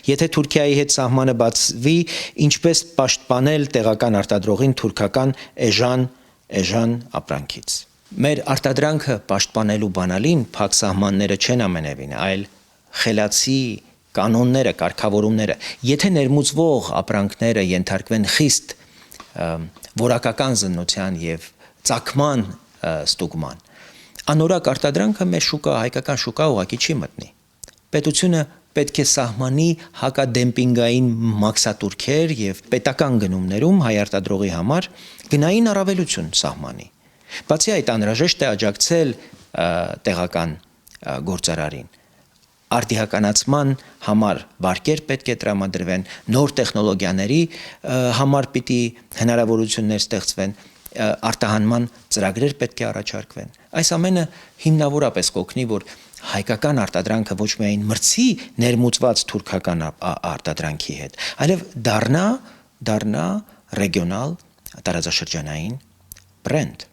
Եթե Թուրքիայի հետ սահմանը բացվի, ինչպես պաշտպանել տեղական արտադրողին թուրքական էժան ապրանքից։ Մեր արտադրանքը պաշտպանելու բանալին փակ սահմանները չեն ամենևին, այլ խելացի կանոնները, կարգավորումները։ Եթե ներմուծվող ապրանքները ենթարկվեն խիստ որակական զննության եւ ծագման ստուգման, անորակ արտադրանքը մեր հայկական շուկա ուղղակի չի մտնի։ Պետությունը պետք է սահմանի հակադեմպինգային մաքսատուրքեր եւ պետական գնումներում հայ արտադրողի համար գնային առավելություն սահմանի։ Բացի այդ, անհրաժեշտ է աջակցել տեղական գործարարին։ Արդիականացման համար վարկեր պետք է տրամադրվեն, նոր տեխնոլոգիաների համար պիտի հնարավորություններ ստեղծվեն, արտահանման ծրագրեր պետք է առաջարկվեն։ Այս ամենը հիմնավորապես կօգնի, որ հայկական արտադրանքը ոչ միայն մրցի ներմուծված թուրքական արտադրանքի հետ, այլև դառնա ռեգիոնալ տարածաշրջանային բրենդ։